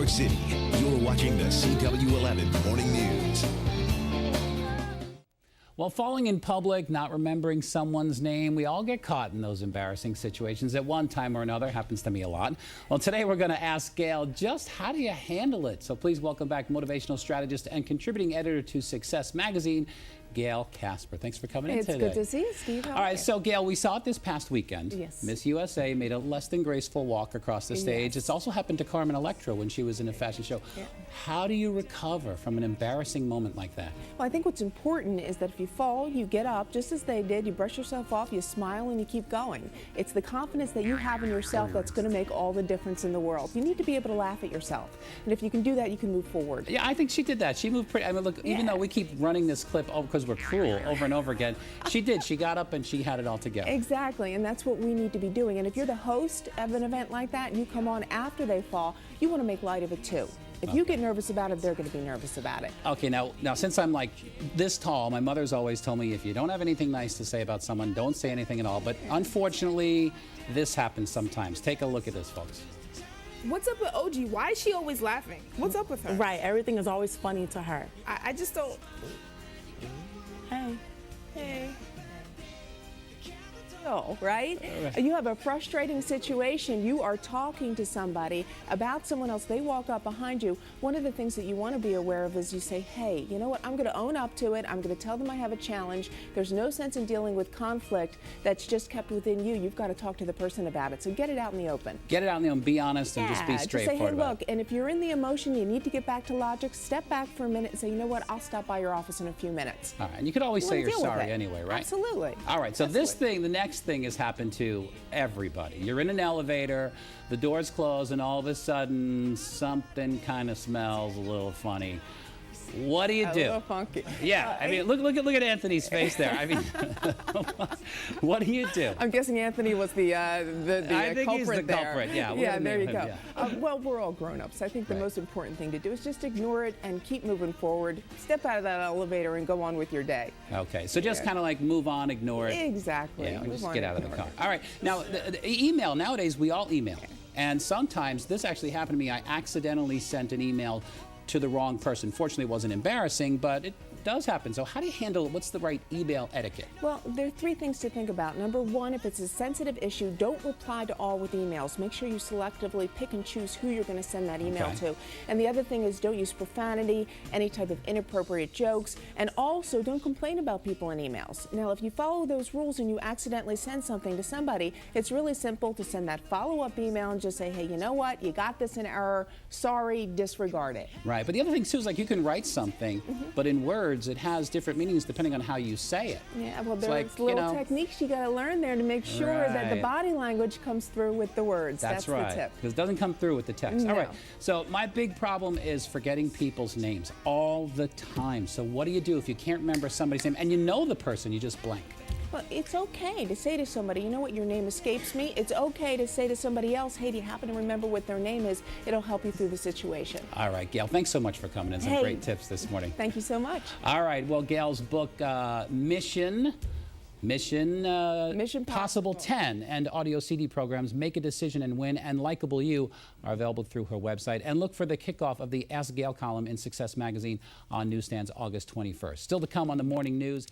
York City. You're watching the CW11 Morning News. Well, falling in public, not remembering someone's name, we all get caught in those embarrassing situations at one time or another. Happens to me a lot. Well, today we're going to ask Gail just how do you handle it? So please welcome back motivational strategist and contributing editor to Success Magazine, Gail Casper. Thanks for coming in today. It's good to see you, Steve. All right, so Gail, we saw it this past weekend. Yes. Miss USA made a less than graceful walk across the stage. Yes. It's also happened to Carmen Electra when she was in a fashion show. Yeah. How do you recover from an embarrassing moment like that? Well, I think what's important is that if you fall, you get up just as they did, you brush yourself off, you smile, and you keep going. It's the confidence that you have in yourself that's going to make all the difference in the world. You need to be able to laugh at yourself. And if you can do that, you can move forward. Yeah, I think she did that. She moved pretty, I mean, look, even though we keep running this clip because we're cruel over and over again, she did. She got up and she had it all together. Exactly, and that's what we need to be doing. And if you're the host of an event like that and you come on after they fall, you want to make light of it too. If you get nervous about it, they're going to be nervous about it. Okay, now since I'm like this tall, my mother's always told me if you don't have anything nice to say about someone, don't say anything at all. But unfortunately, this happens sometimes. Take a look at this, folks. What's up with OG? Why is she always laughing? What's up with her? Right, everything is always funny to her. I just don't. Hey. Hey. Right? You have a frustrating situation. You are talking to somebody about someone else. They walk up behind you. One of the things that you want to be aware of is you say, hey, you know what? I'm going to own up to it. I'm going to tell them I have a challenge. There's no sense in dealing with conflict that's just kept within you. You've got to talk to the person about it. So get it out in the open. Get it out in the open. Be honest and just be straightforward. Just say, hey, about look, it. and if you're in the emotion, you need to get back to logic. Step back for a minute and say, you know what? I'll stop by your office in a few minutes. All right, and you could always say you're sorry anyway, right? Absolutely. All right, so the next thing has happened to everybody. You're in an elevator, the doors close, and all of a sudden something kind of smells a little funny. What do you do? A little funky. Yeah, I mean, look at Anthony's face there. I mean, what do you do? I'm guessing Anthony was the I think culprit he's the there. culprit. Yeah. Yeah, there you go. Yeah. Well, we're all grown-ups. I think the most important thing to do is just ignore it and keep moving forward. Step out of that elevator and go on with your day. Okay, so just kind of like move on, ignore it. Exactly. Yeah, just get out of the car. All right. Now, the email, nowadays we all email. And sometimes, this actually happened to me, I accidentally sent an email to the wrong person. Fortunately, it wasn't embarrassing, but it does happen. So how do you handle it? What's the right email etiquette? Well, there are three things to think about. Number one, if it's a sensitive issue, don't reply to all with emails. Make sure you selectively pick and choose who you're going to send that email to. And the other thing is don't use profanity, any type of inappropriate jokes, and also don't complain about people in emails. Now, if you follow those rules and you accidentally send something to somebody, it's really simple to send that follow-up email and just say, hey, you know what? You got this in error. Sorry, disregard it. Right, but the other thing too is like you can write something, but in words it has different meanings depending on how you say it. Yeah, well, there's little techniques you got to learn there to make sure that the body language comes through with the words. That's right. The tip. Because it doesn't come through with the text. No. All right, so my big problem is forgetting people's names all the time. So what do you do if you can't remember somebody's name and you know the person, you just blank? Well, it's okay to say to somebody, you know what, your name escapes me. It's okay to say to somebody else, hey, do you happen to remember what their name is? It'll help you through the situation. All right, Gail, thanks so much for coming in. Some great tips this morning. Thank you so much. All right, well, Gail's book, Mission Possible 10 and audio CD programs, Make a Decision and Win, and Likeable You are available through her website. And look for the kickoff of the Ask Gail column in Success Magazine on newsstands August 21st. Still to come on the Morning News.